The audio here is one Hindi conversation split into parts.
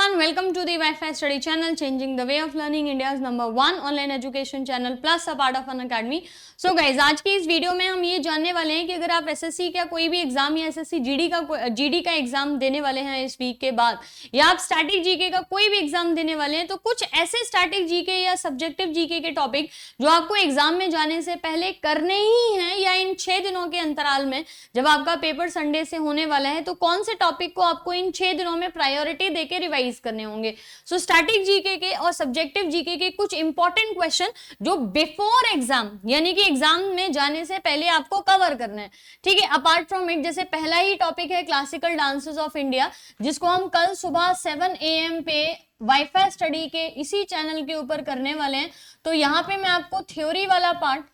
everyone, welcome to the Wi-Fi study channel, changing the way of learning, India's #1 online education channel plus a part of an academy. So guys, आज की इस वीडियो में हम ये जानने वाले हैं कि अगर आप एसएससी का कोई भी एग्जाम या एसएससी जीडी का एग्जाम देने वाले हैं इस वीक के बाद, या आप स्टैटिक जीके का कोई भी एग्जाम देने वाले हैं, तो कुछ ऐसे स्टैटिक जीके या सब्जेक्टिव जीके के टॉपिक जो आपको एग्जाम में जाने से पहले करने ही हैं, या इन 6 दिनों के अंतराल में जब आपका पेपर संडे से होने वाला है, तो कौन से टॉपिक को आपको इन 6 दिनों में प्रायोरिटी देके रिवाइज करने होंगे। सो स्टैटिक जीके के और सब्जेक्टिव जीके के कुछ इंपॉर्टेंट क्वेश्चन जो बिफोर एग्जाम यानी कि एग्जाम में जाने से पहले आपको कवर करना है, ठीक है। अपार्ट फ्रॉम इट, जैसे पहला ही टॉपिक है क्लासिकल डांसेस ऑफ इंडिया, जिसको हम कल सुबह 7 AM पे वाईफाई स्टडी के इसी चैनल के ऊपर करने वाले हैं। तो यहाँ पे मैं आपको थ्योरी वाला पार्ट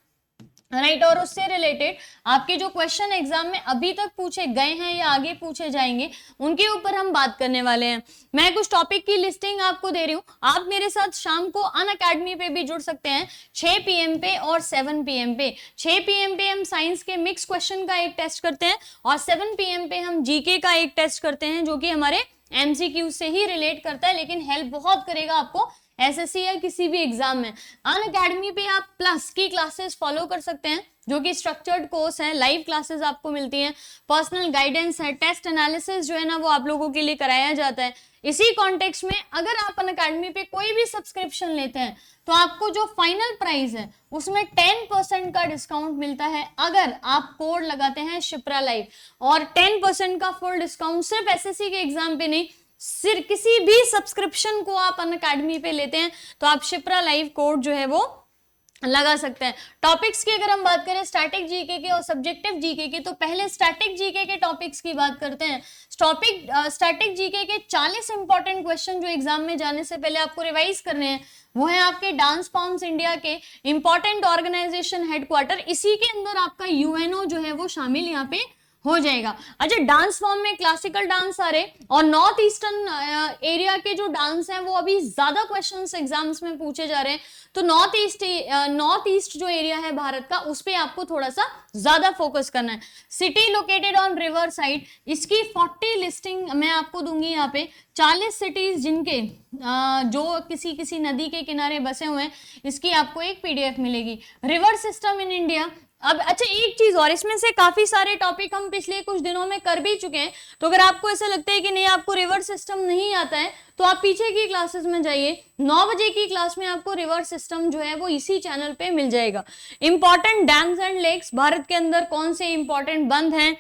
राइट और उससे रिलेटेड आपके जो क्वेश्चन एग्जाम में अभी तक पूछे गए हैं या आगे पूछे जाएंगे, उनके ऊपर हम बात करने वाले हैं। मैं कुछ टॉपिक की लिस्टिंग आपको दे रही हूँ, आप मेरे साथ शाम को अन अकेडमी पे भी जुड़ सकते हैं 6 PM पे और 7 PM पे। 6 PM पे हम साइंस के मिक्स क्वेश्चन का एक टेस्ट करते हैं और 7 PM पे हम जीके का एक टेस्ट करते हैं, जो कि हमारे MCQ से ही रिलेट करता है, लेकिन हेल्प बहुत करेगा आपको एसएससी या किसी भी एग्जाम में। अन अकेडमी पे आप प्लस की क्लासेस फॉलो कर सकते हैं, जो कि स्ट्रक्चर्ड कोर्स है, लाइव क्लासेस आपको मिलती हैं, पर्सनल गाइडेंस है, टेस्ट एनालिसिस जो है ना वो आप लोगों के लिए कराया जाता है। इसी कॉन्टेक्स्ट में अगर आप अन अकेडमी पे कोई भी सब्सक्रिप्शन लेते हैं तो आपको जो फाइनल प्राइस है उसमें 10% का डिस्काउंट मिलता है अगर आप कोड लगाते हैं शिप्रा लाइव, और 10% का फुल डिस्काउंट सिर्फ एसएससी के एग्जाम पे नहीं, सिर्फ किसी भी सब्सक्रिप्शन को आप अन अकेडमी पे लेते हैं तो आप शिप्रा लाइव कोड जो है वो लगा सकते हैं। टॉपिक्स की अगर हम बात करें स्टैटिक जीके के और सब्जेक्टिव जीके के, तो पहले स्टैटिक जीके के टॉपिक्स की बात करते हैं। स्टैटिक जीके के 40 इंपॉर्टेंट क्वेश्चन जो एग्जाम में जाने से पहले आपको रिवाइज करने हैं, वो है आपके डांस फॉर्म्स इंडिया के इंपॉर्टेंट ऑर्गेनाइजेशन हेडक्वार्टर, इसी के अंदर आपका यूएनओ जो है वो शामिल यहाँ पे हो जाएगा। अच्छा, डांस फॉर्म में क्लासिकल डांस आ रहे और नॉर्थ ईस्टर्न एरिया के जो डांस हैं वो अभी ज्यादा क्वेश्चंस एग्जाम्स में पूछे जा रहे हैं, तो नॉर्थ ईस्ट जो एरिया है भारत का, उस पे आपको थोड़ा सा ज्यादा फोकस करना है। City located on river side, इसकी 40 लिस्टिंग मैं आपको दूंगी यहाँ पे। 40 सिटीज जिनके जो किसी नदी के किनारे बसे हुए हैं, इसकी आपको एक PDF मिलेगी। River system in India. अब अच्छा, एक चीज और, इसमें से काफी सारे टॉपिक हम पिछले कुछ दिनों में कर भी चुके हैं, तो अगर आपको ऐसा लगता है कि नहीं आपको रिवर सिस्टम नहीं आता है, तो आप पीछे की क्लासेस में जाइए। 9 बजे की क्लास में आपको रिवर सिस्टम जो है वो इसी चैनल पे मिल जाएगा। Important dams and lakes, Bharat के अंदर कौन से इंपॉर्टेंट बंद हैं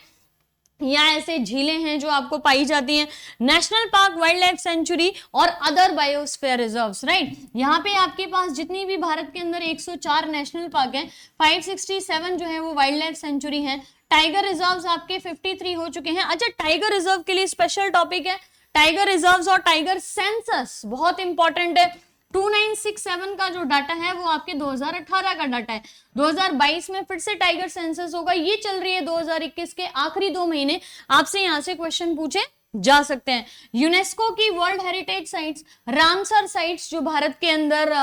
या ऐसे झीलें हैं जो आपको पाई जाती हैं, national park, wild life sanctuary और अदर बायोस्फीयर रिजर्व्स, राइट। यहाँ पे आपके पास जितनी भी भारत के अंदर 104 नेशनल पार्क हैं, 567 जो है वो वाइल्ड लाइफ सेंचुरी हैं। टाइगर रिजर्व्स आपके 53 हो चुके हैं। अच्छा, टाइगर रिजर्व के लिए स्पेशल टॉपिक है टाइगर रिजर्व्स और टाइगर सेंसस, बहुत इंपॉर्टेंट है। 2967 का जो डाटा है वो आपके 2018 का डाटा है। 2022 में फिर से टाइगर सेंसस होगा, ये चल रही है 2021 के आखिरी 2 महीने। आपसे यहाँ से क्वेश्चन पूछे जा सकते हैं। यूनेस्को की world heritage sites, Ramsar sites जो भारत के अंदर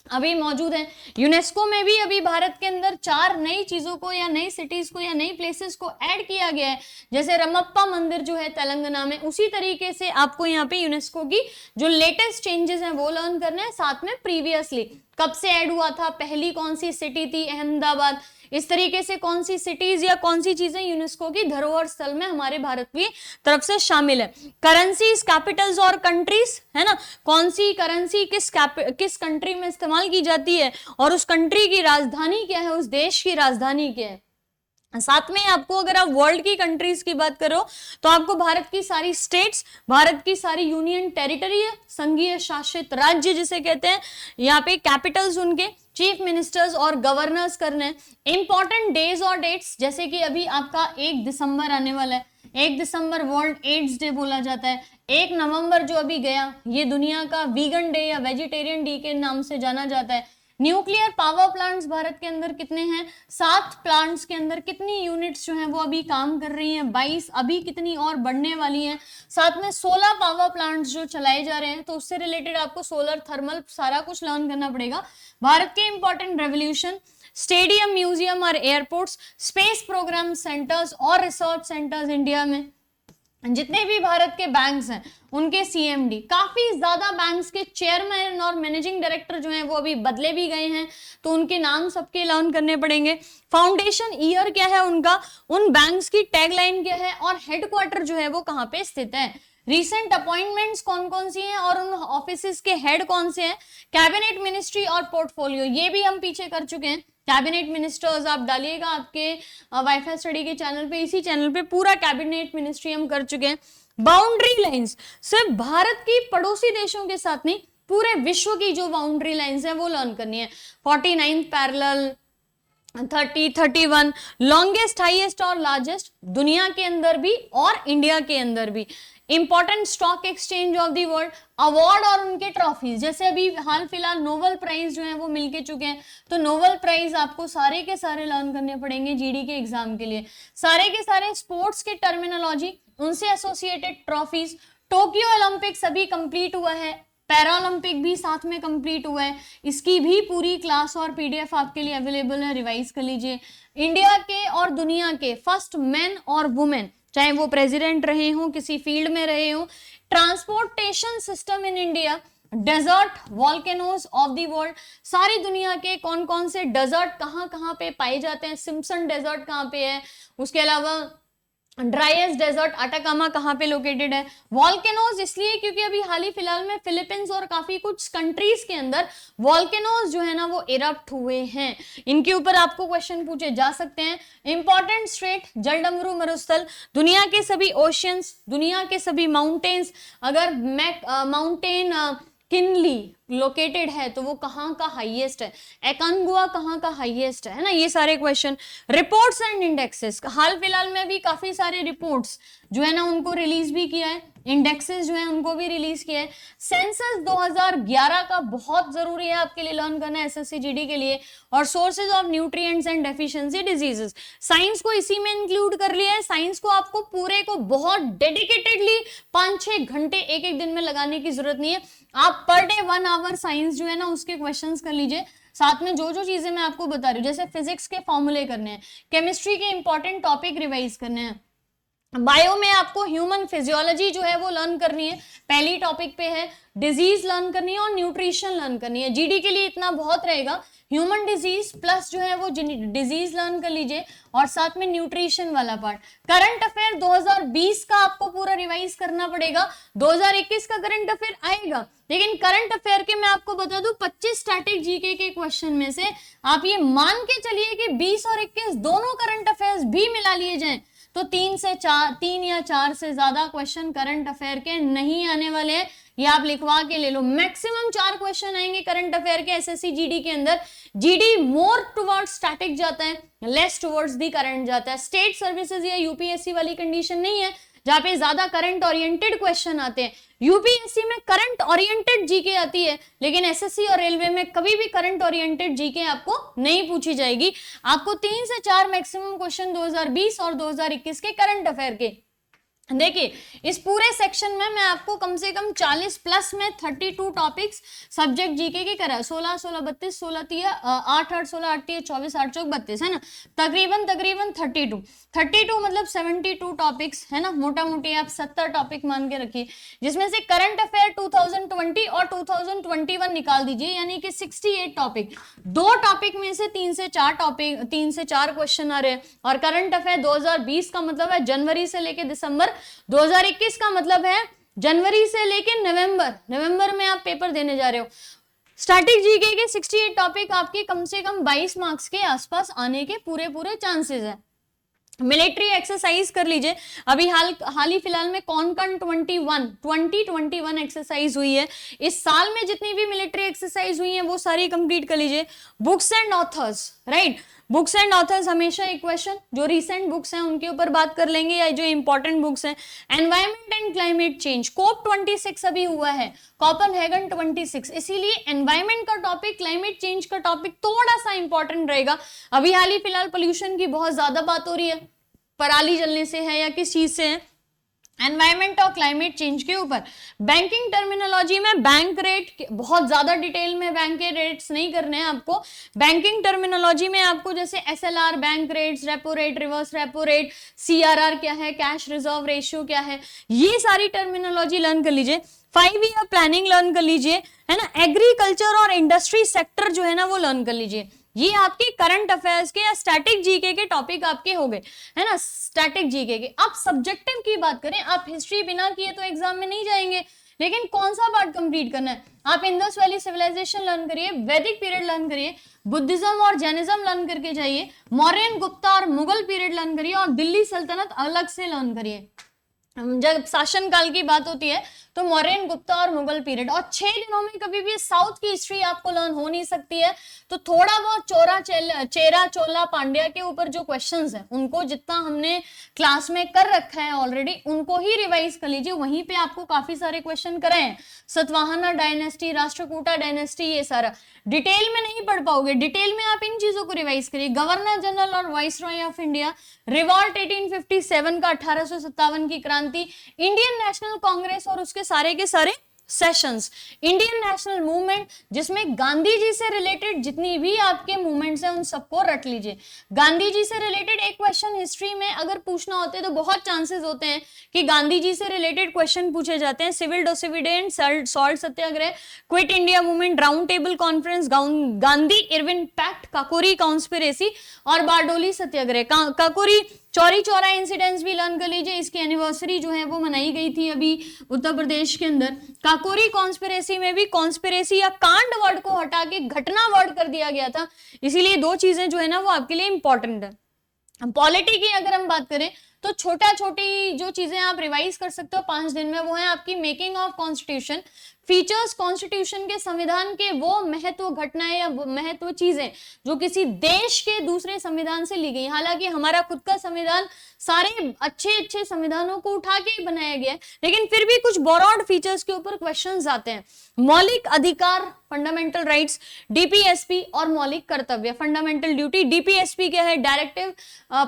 अभी मौजूद है। यूनेस्को में भी अभी भारत के अंदर 4 नई चीजों को या नई सिटीज को या नई प्लेसेस को ऐड किया गया है, जैसे रमप्पा मंदिर जो है तेलंगाना में। उसी तरीके से आपको यहाँ पे यूनेस्को की जो लेटेस्ट चेंजेस हैं वो लर्न करना है, साथ में प्रीवियसली कब से ऐड हुआ था, पहली कौन सी सिटी थी, अहमदाबाद, इस तरीके से कौन सी सिटीज या कौन सी चीजें यूनेस्को की धरोहर स्थल में हमारे भारत की तरफ से शामिल है। करेंसीज, कैपिटल्स और कंट्रीज, है ना, कौन सी करेंसी किस कंट्री में इस्तेमाल की जाती है और उस कंट्री की राजधानी क्या है, उस देश की राजधानी क्या है। साथ में आपको अगर आप वर्ल्ड की कंट्रीज की बात करो तो आपको भारत की सारी स्टेट्स, भारत की सारी यूनियन टेरिटरी है, संघीय शासित राज्य जिसे कहते हैं, यहाँ पे कैपिटल्स उनके, चीफ मिनिस्टर्स और गवर्नर्स करने हैं। इंपॉर्टेंट डेज और डेट्स, जैसे कि अभी आपका 1 दिसंबर आने वाला है, 1 दिसंबर वर्ल्ड एड्स डे बोला जाता है। 1 नवंबर जो अभी गया, ये दुनिया का वीगन डे या वेजिटेरियन डे के नाम से जाना जाता है। न्यूक्लियर पावर प्लांट्स भारत के अंदर कितने हैं, 7 प्लांट्स के अंदर कितनी यूनिट्स जो हैं वो अभी काम कर रही हैं, 22, अभी कितनी और बढ़ने वाली हैं। साथ में 16 पावर प्लांट्स जो चलाए जा रहे हैं, तो उससे रिलेटेड आपको सोलर, थर्मल सारा कुछ लर्न करना पड़ेगा। भारत के इंपॉर्टेंट रेवोल्यूशन, स्टेडियम, म्यूजियम और एयरपोर्ट्स, स्पेस प्रोग्राम सेंटर्स और रिसर्च सेंटर्स इंडिया में, जितने भी भारत के बैंक्स हैं उनके सीएमडी, काफी ज्यादा बैंक्स के चेयरमैन और मैनेजिंग डायरेक्टर जो हैं वो अभी बदले भी गए हैं, तो उनके नाम सबके लर्न करने पड़ेंगे। फाउंडेशन ईयर क्या है उनका, उन बैंक्स की टैगलाइन क्या है, और हेडक्वार्टर जो है वो कहाँ पे स्थित है। रिसेंट अपॉइंटमेंट्स कौन कौन सी हैं और उन ऑफिसेस के हेड कौन से हैं। कैबिनेट मिनिस्ट्री और पोर्टफोलियो ये भी हम पीछे कर चुके हैं। कैबिनेट मिनिस्टर्स आप डालिएगा आपके वाईफाई स्टडी के चैनल पे, इसी चैनल पे पूरा कैबिनेट मिनिस्ट्री हम कर चुके हैं। बाउंड्री लाइंस सिर्फ भारत की पड़ोसी देशों के साथ नहीं, पूरे विश्व की जो बाउंड्री लाइंस है वो लर्न करनी है। 49th पैरेलल, 30, 31, लॉन्गेस्ट, हाईएस्ट और लार्जेस्ट दुनिया के अंदर भी और इंडिया के अंदर भी। Important stock exchange of the world, award और उनके ट्रॉफीज, जैसे अभी हाल फिलहाल नोबेल प्राइज जो है वो मिलके चुके हैं, तो नोबेल प्राइज आपको सारे के सारे लर्न करने पड़ेंगे जीडी के एग्जाम के लिए। सारे के सारे स्पोर्ट्स के टर्मिनोलॉजी, उनसे एसोसिएटेड ट्रॉफीज। टोक्यो ओलंपिक्स अभी कंप्लीट हुआ है, पैरालंपिक भी साथ में कंप्लीट हुआ है, इसकी भी पूरी क्लास और पीडीएफ आपके लिए अवेलेबल है, रिवाइज कर लीजिए। इंडिया के और दुनिया के फर्स्ट मेन और वुमेन, चाहे वो प्रेसिडेंट रहे हों, किसी फील्ड में रहे हों। Transportation system in India, desert volcanoes of the world, सारी दुनिया के कौन कौन से डेजर्ट कहाँ कहाँ पे पाए जाते हैं। सिम्पसन डेजर्ट कहाँ पे है, उसके अलावा ड्राइएस्ट डेजर्ट अटाकामा कहाँ पे लोकेटेड है। वॉल्केनोज इसलिए क्योंकि अभी हाल ही फिलहाल में फिलीपींस और काफी कुछ कंट्रीज के अंदर वॉल्केनोज जो है ना वो इरप्ट हुए हैं, इनके ऊपर आपको क्वेश्चन पूछे जा सकते हैं। इंपॉर्टेंट स्ट्रेट, जलडमरू मरुस्थल, दुनिया के सभी ओशियंस, दुनिया के सभी माउंटेन्स, अगर माउंटेन किनली लोकेटेड है तो वो कहाँ का हाईएस्ट है, एकांगुआ कहाँ का हाईएस्ट है ना, ये सारे क्वेश्चन। रिपोर्ट्स एंड इंडेक्सेस, हाल फिलहाल में भी काफी सारे रिपोर्ट्स जो है ना उनको रिलीज भी किया है, इंडेक्सेस जो है उनको भी रिलीज किया है। सेंसस 2011 का बहुत जरूरी है आपके लिए लर्न करना एसएससी जीडी के लिए। और sources of nutrients and deficiency diseases, science को इसी में इंक्लूड कर लिया है। साइंस को आपको पूरे को बहुत डेडिकेटेडली 5-6 घंटे एक एक दिन में लगाने की जरूरत नहीं है, आप पर डे 1 आवर साइंस जो है ना उसके क्वेश्चंस कर लीजिए। साथ में जो जो चीजें मैं आपको बता रही हूँ, जैसे फिजिक्स के फॉर्मूले करने हैं, केमिस्ट्री के इंपॉर्टेंट टॉपिक रिवाइज करने हैं, बायो में आपको ह्यूमन फिजियोलॉजी जो है वो लर्न करनी है, पहली टॉपिक पे है, डिजीज लर्न करनी है और न्यूट्रिशन लर्न करनी है। जीडी के लिए इतना बहुत रहेगा, ह्यूमन डिजीज प्लस जो है वो डिजीज लर्न कर लीजिए और साथ में न्यूट्रिशन वाला पार्ट। करंट अफेयर 2020 का आपको पूरा रिवाइज करना पड़ेगा, 2021 का करंट अफेयर आएगा, लेकिन करंट अफेयर के मैं आपको बता दूं 25 स्टैटिक जीके के क्वेश्चन में से आप ये मान के चलिए कि 20 और 21 दोनों करंट अफेयर्स भी मिला लिए जाएं तो 3 या 4 से ज्यादा क्वेश्चन करंट अफेयर के नहीं आने वाले हैं, ये आप लिखवा के ले लो। मैक्सिमम 4 क्वेश्चन आएंगे करंट अफेयर के एसएससी जीडी के अंदर। जीडी मोर टुवर्ड्स स्टैटिक जाता है, लेस टुवर्ड्स दी करंट जाता है। स्टेट सर्विसेज या यूपीएससी वाली कंडीशन नहीं है जहां पे ज्यादा करंट ओरिएंटेड क्वेश्चन आते हैं। यूपीएससी में करंट ओरिएंटेड जीके आती है, लेकिन एसएससी और रेलवे में कभी भी करंट ओरिएंटेड जीके आपको नहीं पूछी जाएगी। आपको 3 से 4 मैक्सिमम क्वेश्चन 2020 और 2021 के करंट अफेयर के। देखिए इस पूरे सेक्शन में मैं आपको कम से कम 40 प्लस में 32 टॉपिक्स सब्जेक्ट जीके के करा, 16 16 32 16 3 8 8 16 8 3 24 8 चौक 32 है ना, तकरीबन 32 मतलब 72 टॉपिक्स है ना, मोटा मोटी आप 70 टॉपिक मान के रखिए, जिसमें से करंट अफेयर 2020 और 2021 निकाल दीजिए, यानी कि 68 टॉपिक। 2 टॉपिक में से 3 से 4 क्वेश्चन आ रहे हैं। और करंट अफेयर 2020 का मतलब है जनवरी से लेके दिसंबर, 2021 का मतलब है जनवरी से लेके नवंबर में आप पेपर देने जा रहे हो। स्टैटिक जीके के 68 टॉपिक आपके कम से कम 22 मार्क्स के आसपास आने के पूरे चांसेस है। मिलिट्री एक्सरसाइज कर लीजिए, अभी हाल ही फिलहाल में कॉनकन 2021 एक्सरसाइज हुई है। इस साल में जितनी भी मिलिट्री एक्सरसाइज हुई है वो सारी कंप्लीट कर लीजिए। Books and authors, right, books and authors हमेशा एक क्वेश्चन, जो रिसेंट बुक्स हैं उनके ऊपर बात कर लेंगे या जो इंपॉर्टेंट बुक्स हैं। एनवायरमेंट एंड क्लाइमेट चेंज, कोप 26 अभी हुआ है, कोपेनहेगन 26, इसीलिए एनवायरमेंट का टॉपिक, क्लाइमेट चेंज का टॉपिक थोड़ा सा इंपॉर्टेंट रहेगा। अभी हाल ही फिलहाल पोल्यूशन की बहुत ज्यादा बात हो रही है, पराली जलने से है या किस चीज से है, एनवायरमेंट और क्लाइमेट चेंज के ऊपर। बैंकिंग टर्मिनोलॉजी में बैंक रेट, बहुत ज्यादा डिटेल में बैंक के रेट्स नहीं करने हैं आपको। बैंकिंग टर्मिनोलॉजी में आपको जैसे SLR, bank rates, repo rate, reverse repo rate, CRR क्या है, कैश रिजर्व रेशियो क्या है, ये सारी टर्मिनोलॉजी लर्न कर लीजिए। 5 ईयर प्लानिंग लर्न कर लीजिए, है ना। एग्रीकल्चर और इंडस्ट्री सेक्टर जो है ना वो लर्न कर लीजिए। ये आपके करंट अफेयर्स के या स्टैटिक जीके के टॉपिक आपके हो गए, है ना, स्टैटिक जीके के। अब सब्जेक्टिव की बात करें, आप हिस्ट्री बिना किए तो एग्जाम में नहीं जाएंगे, लेकिन कौन सा पार्ट कंप्लीट करना है, आप इंडस वैली सिविलाइजेशन लर्न करिए, वैदिक पीरियड लर्न करिए, बुद्धिज्म और जैनिज्म लर्न करके जाइए, मौर्यन, गुप्ता और मुगल पीरियड लर्न करिए, और दिल्ली सल्तनत अलग से लर्न करिए। जब शासनकाल की बात होती है तो मौर्यन, गुप्ता और मुगल पीरियड। और 6 दिनों में कभी भी साउथ की हिस्ट्री आपको लर्न हो नहीं सकती है, तो थोड़ा बहुत चेरा चोला पांड्या के ऊपर जो क्वेश्चंस हैं उनको जितना हमने क्लास में कर रखा है ऑलरेडी, उनको ही रिवाइज कर लीजिए। वहीं पे आपको काफी सारे क्वेश्चन कराए हैं, सतवाहना डायनेस्टी, राष्ट्रकूटा डायनेस्टी, ये सारा डिटेल में नहीं पढ़ पाओगे, डिटेल में आप इन चीजों को रिवाइज करिए। गवर्नर जनरल और vice Roy of India, revolt 1857 का, 1857 की क्रांति, इंडियन नेशनल कांग्रेस और उसके सारे के सारे सेशंस, इंडियन नेशनल मूवमेंट, जिसमें गांधी जी से रिलेटेड जितनी भी आपके मूवमेंट्स हैं उन सबको रट लीजिए। गांधी जी से रिलेटेड एक क्वेश्चन हिस्ट्री में अगर पूछना होता है तो बहुत चांसेस होते हैं कि गांधी जी से रिलेटेड क्वेश्चन पूछे जाते हैं। Civil disobedience, salt Satyagraha, quit India movement, round table conference, Gandhi Irwin pact, Kakori conspiracy और बारडोली सत्याग्रह। काकोरी चौरी चौरा इंसिडेंट्स भी लर्न कर लीजिए, इसकी एनिवर्सरी जो है वो मनाई गई थी अभी उत्तर प्रदेश के अंदर। काकोरी कॉन्स्पिरेसी में भी कॉन्स्पिरेसी या कांड वर्ड को हटा के घटना वर्ड कर दिया गया था, इसीलिए 2 चीजें जो है ना वो आपके लिए इंपॉर्टेंट है। पॉलिटी की अगर हम बात करें तो छोटा छोटी जो चीजें आप रिवाइज कर सकते हो 5 दिन में, वो है आपकी making of constitution, features constitution के, संविधान के वो महत्व घटनाएं या महत्व चीजें जो किसी देश के दूसरे संविधान से ली गई। हालांकि हमारा खुद का संविधान सारे अच्छे अच्छे संविधानों को उठा के बनाया गया है, लेकिन फिर भी कुछ बोरॉड फीचर्स के ऊपर क्वेश्चंस आते हैं। मौलिक अधिकार, फंडामेंटल राइट्स, डीपीएसपी और मौलिक कर्तव्य, फंडामेंटल ड्यूटी। डीपीएसपी क्या है? Directive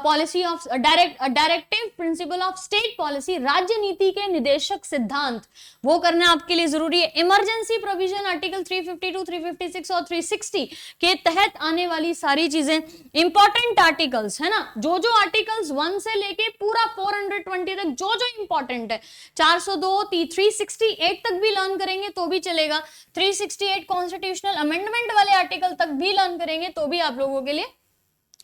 policy of directive principle of state policy, राज्य नीति के निदेशक सिद्धांत, वो करना आपके लिए जरूरी है। इमरजेंसी प्रोविजन, आर्टिकल 352, 356 और 360 के तहत आने वाली सारी चीजें, इंपॉर्टेंट आर्टिकल्स, है ना, जो जो आर्टिकल्स 1 से लेके पूरा 420 तक जो जो इंपॉर्टेंट है, 402, 368 तक भी लर्न करेंगे तो भी चलेगा, 368 कॉन्स्टिट्यूशनल अमेंडमेंट वाले आर्टिकल तक भी लर्न करेंगे तो भी आप लोगों के लिए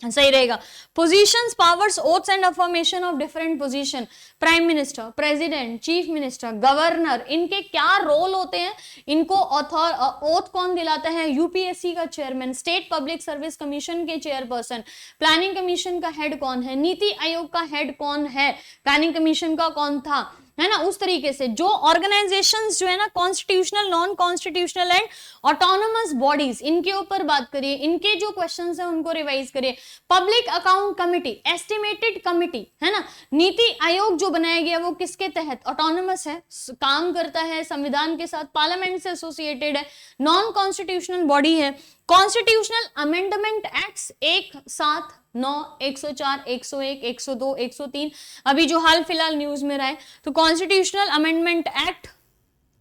सही रहेगा। Positions, powers, oaths and affirmation of different position, prime minister, president, chief minister, governor, इनके क्या रोल होते हैं, इनको ओथ कौन दिलाता है? यूपीएससी का chairman, state public service commission के चेयरपर्सन, प्लानिंग कमीशन का हेड कौन है, नीति आयोग का हेड कौन है, प्लानिंग कमीशन का कौन था, है ना। उस तरीके से जो ऑर्गेनाइजेशंस जो है ना, constitutional, non constitutional and autonomous bodies, इनके ऊपर बात करिए, इनके जो क्वेश्चंस हैं उनको रिवाइज करिए। Public account committee, estimated committee, है ना। नीति आयोग जो बनाया गया वो किसके तहत? ऑटोनोमस है, काम करता है संविधान के साथ, पार्लियामेंट से एसोसिएटेड है, नॉन कॉन्स्टिट्यूशनल बॉडी है। कॉन्स्टिट्यूशनल अमेंडमेंट एक्ट्स 1, 7, 9, 104, 101, 102, 103 अभी जो हाल फिलहाल न्यूज में रहा है, तो constitutional amendment act.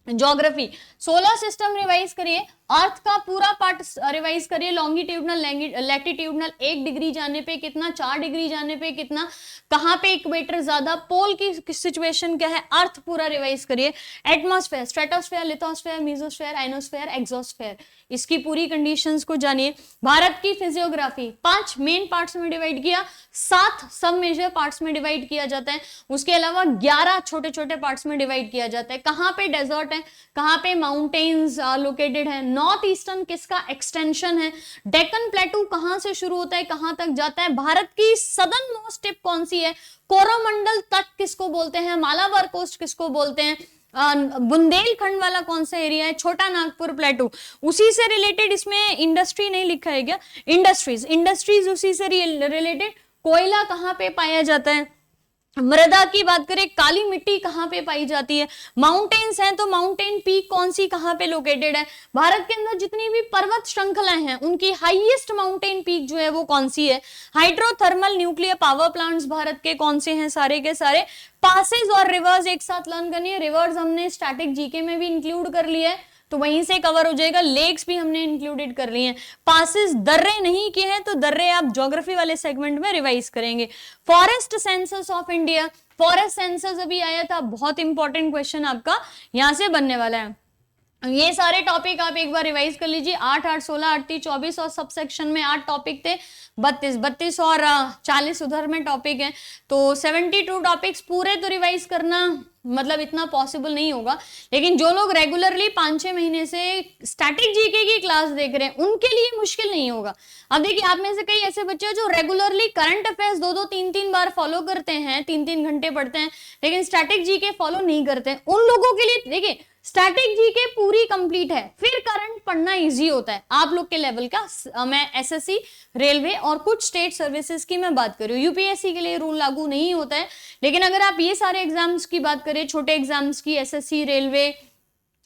Geography, solar system revise करिए, अर्थ का पूरा पार्ट रिवाइज करिए, लॉन्गिट्यूडनल, लैटिट्यूडनल, 1 डिग्री जाने पे कितना, 4 डिग्री जाने पे कितना, कहां पे इक्वेटर ज्यादा, पोल की सिचुएशन क्या है, अर्थ पूरा रिवाइज करिए। Atmosphere, stratosphere, lithosphere, mesosphere, ionosphere, exosphere, इसकी पूरी कंडीशंस को जानिए। भारत की फिजियोग्राफी 5 मेन पार्ट्स में डिवाइड किया, 7 सब मेजर पार्ट्स में डिवाइड किया जाता है, उसके अलावा 11 छोटे छोटे पार्ट्स में डिवाइड किया जाता है। कहां पे डेजर्ट है, कहां पे माउंटेन्स लोकेटेड है, नॉर्थ ईस्टर्न किसका एक्सटेंशन है, डेक्कन प्लेटू कहां से शुरू होता है कहां तक जाता है, भारत की सदर्न मोस्ट टिप कौन सी है, कोरोमंडल तट किसको बोलते हैं, मालाबार कोस्ट किसको बोलते हैं, बुंदेलखंड वाला कौन सा एरिया है, छोटा नागपुर प्लेटू। उसी से रिलेटेड, इसमें इंडस्ट्री नहीं लिखा है क्या, इंडस्ट्रीज उसी से रिलेटेड। कोयला कहां पे पाया जाता है, मृदा की बात करें, काली मिट्टी कहाँ पे पाई जाती है। माउंटेन्स हैं तो माउंटेन पीक कौन सी कहाँ पे लोकेटेड है। भारत के अंदर जितनी भी पर्वत श्रृंखलाएं हैं उनकी हाईएस्ट माउंटेन पीक जो है वो कौन सी है। Hydrothermal nuclear power plants Bharat के कौन से हैं, सारे के सारे। पासेज और रिवर्स एक साथ लर्न करनी है। रिवर्स हमने स्टैटिक जीके में भी इंक्लूड कर लिया है तो वहीं से कवर हो जाएगा। लेक्स भी हमने इंक्लूडेड कर लिए हैं। पासेस दर्रे नहीं किए हैं तो दर्रे आप ज्योग्राफी वाले सेगमेंट में रिवाइज करेंगे। Forest census of India, forest census अभी आया था, बहुत इंपॉर्टेंट क्वेश्चन आपका यहां से बनने वाला है। ये सारे टॉपिक आप एक बार रिवाइज कर लीजिए। 8, 8, 16, 38, 24 और सब सेक्शन में 8 टॉपिक थे। 32 और 40 उधर में टॉपिक है तो 72 टॉपिक्स पूरे तो रिवाइज करना मतलब इतना पॉसिबल नहीं होगा, लेकिन जो लोग रेगुलरली 5-6 महीने से स्टैटिक जीके की क्लास देख रहे हैं उनके लिए मुश्किल नहीं होगा। अब देखिए आप में से कई ऐसे बच्चे जो रेगुलरली करंट अफेयर्स 2-2, 3-3 बार फॉलो करते हैं, 3-3 घंटे पढ़ते हैं, लेकिन स्टैटिक जीके फॉलो नहीं करते हैं, उन लोगों के लिए देखिए स्टैटिक जीके पूरी कंप्लीट है, फिर करंट पढ़ना इजी होता है आप लोग के लेवल का। मैं एसएससी, रेलवे और कुछ स्टेट सर्विसेज की मैं बात कर रही हूँ, यूपीएससी के लिए रूल लागू नहीं होता है। लेकिन अगर आप ये सारे एग्जाम्स की बात करें, छोटे एग्जाम्स की, एसएससी, रेलवे,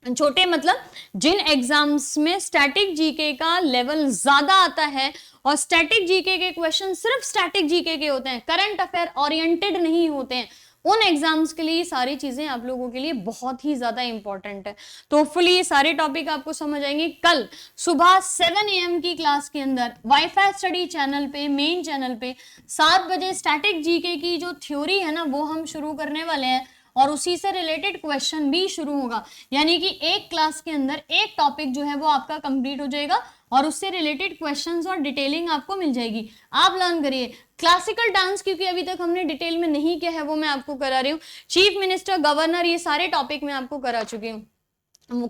छोटे मतलब जिन एग्जाम्स में स्टैटिक जीके का लेवल ज्यादा आता है और स्टैटिक जीके के क्वेश्चन सिर्फ स्टैटिक जीके के होते हैं, करंट अफेयर ओरिएंटेड नहीं होते हैं, उन एग्जाम्स के लिए ये सारी चीजें आप लोगों के लिए बहुत ही ज्यादा इंपॉर्टेंट है। तो होपफुली ये सारे टॉपिक आपको समझ आएंगे। कल सुबह 7 AM की क्लास के अंदर वाईफाई स्टडी चैनल पे, मेन चैनल पे 7 बजे स्टैटिक जीके की जो थ्योरी है ना वो हम शुरू करने वाले हैं और उसी से रिलेटेड क्वेश्चन भी शुरू होगा। यानी कि एक क्लास के अंदर एक टॉपिक जो है वो आपका कंप्लीट हो जाएगा और उससे रिलेटेड क्वेश्चंस और डिटेलिंग आपको मिल जाएगी। आप लर्न करिए। क्लासिकल डांस क्योंकि अभी तक हमने डिटेल में नहीं किया है वो मैं आपको करा रही हूँ। चीफ मिनिस्टर, गवर्नर, ये सारे टॉपिक मैं आपको करा चुकी हूँ।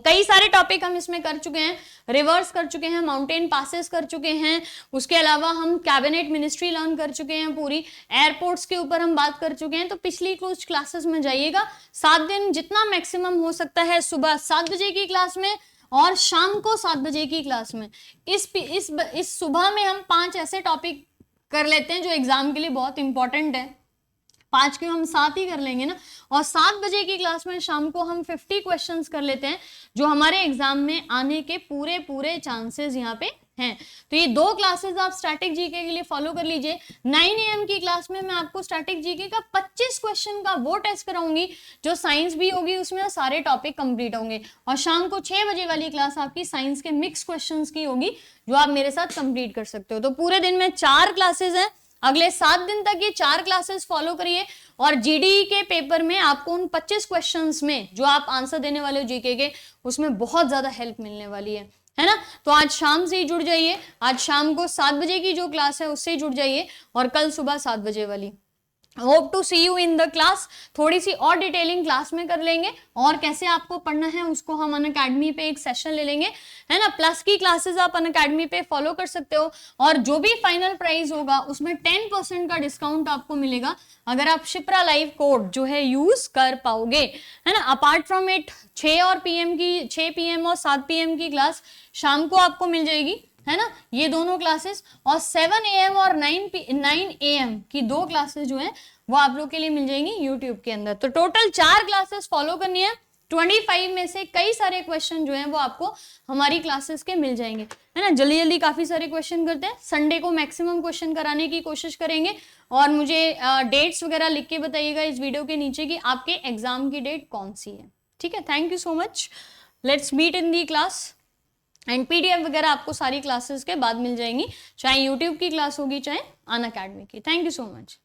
कई सारे टॉपिक हम इसमें कर चुके हैं, रिवर्स कर चुके हैं, माउंटेन पासेस कर चुके हैं, उसके अलावा हम कैबिनेट मिनिस्ट्री लर्न कर चुके हैं, पूरी एयरपोर्ट्स के ऊपर हम बात कर चुके हैं। तो पिछली कुछ क्लासेस में जाइएगा, 7 दिन जितना मैक्सिमम हो सकता है सुबह 7 बजे की क्लास में और शाम को 7 बजे की क्लास में। इस सुबह में हम 5 ऐसे टॉपिक कर लेते हैं जो एग्जाम के लिए बहुत इंपॉर्टेंट है, 5 क्यों हम 7 ही कर लेंगे ना, और 7 बजे की क्लास में शाम को हम 50 क्वेश्चंस कर लेते हैं जो हमारे एग्जाम में आने के पूरे चांसेस यहाँ पे हैं। तो ये 2 क्लासेस आप स्टैटिक जीके के लिए फॉलो कर लीजिए। 9 AM की क्लास में मैं आपको स्टैटिक जीके का 25 क्वेश्चन का वो टेस्ट कराऊंगी जो साइंस भी होगी, उसमें सारे टॉपिक कंप्लीट होंगे। और शाम को 6 बजे वाली क्लास आपकी साइंस के मिक्स क्वेश्चंस की होगी जो आप मेरे साथ कंप्लीट कर सकते हो। तो पूरे दिन में 4 क्लासेस हैं, अगले 7 दिन तक ये 4 क्लासेस फॉलो करिए और जीडी के पेपर में आपको उन 25 क्वेश्चंस में जो आप आंसर देने वाले हो जीके के, उसमें बहुत ज्यादा हेल्प मिलने वाली है ना। तो आज शाम से ही जुड़ जाइए, आज शाम को 7 बजे की जो क्लास है उससे ही जुड़ जाइए और कल सुबह 7 बजे वाली। Hope to see you in the class. थोड़ी सी और डिटेलिंग क्लास में कर लेंगे और कैसे आपको पढ़ना है उसको हम अनअकैडमी पे एक सेशन ले लेंगे, है ना। प्लस की क्लासेस आप अनअकैडमी पे फॉलो कर सकते हो और जो भी फाइनल प्राइस होगा उसमें 10% का डिस्काउंट आपको मिलेगा अगर आप शिप्रा लाइव कोड जो है यूज कर पाओगे, है ना। अपार्ट फ्रॉम इट 6 PM और 7 PM की क्लास शाम को आपको मिल जाएगी, है ना, ये दोनों क्लासेस, और 7 AM और 9 AM की 2 क्लासेस जो हैं वो आप लोग के लिए मिल जाएंगी यूट्यूब के अंदर। तो टोटल 4 क्लासेस फॉलो करनी है। 25 में से कई सारे क्वेश्चन जो हैं वो आपको हमारी क्लासेस के मिल जाएंगे, है ना। जल्दी काफी सारे क्वेश्चन करते हैं, संडे को मैक्सिमम क्वेश्चन कराने की कोशिश करेंगे और मुझे डेट्स वगैरह लिख के बताइएगा इस वीडियो के नीचे कि आपके एग्जाम की डेट कौन सी है, ठीक है। Thank you so much, let's meet in the class. And PDF वगैरह आपको सारी क्लासेस के बाद मिल जाएंगी, चाहे यूट्यूब की क्लास होगी चाहे अनअकैडमी की। Thank you so much.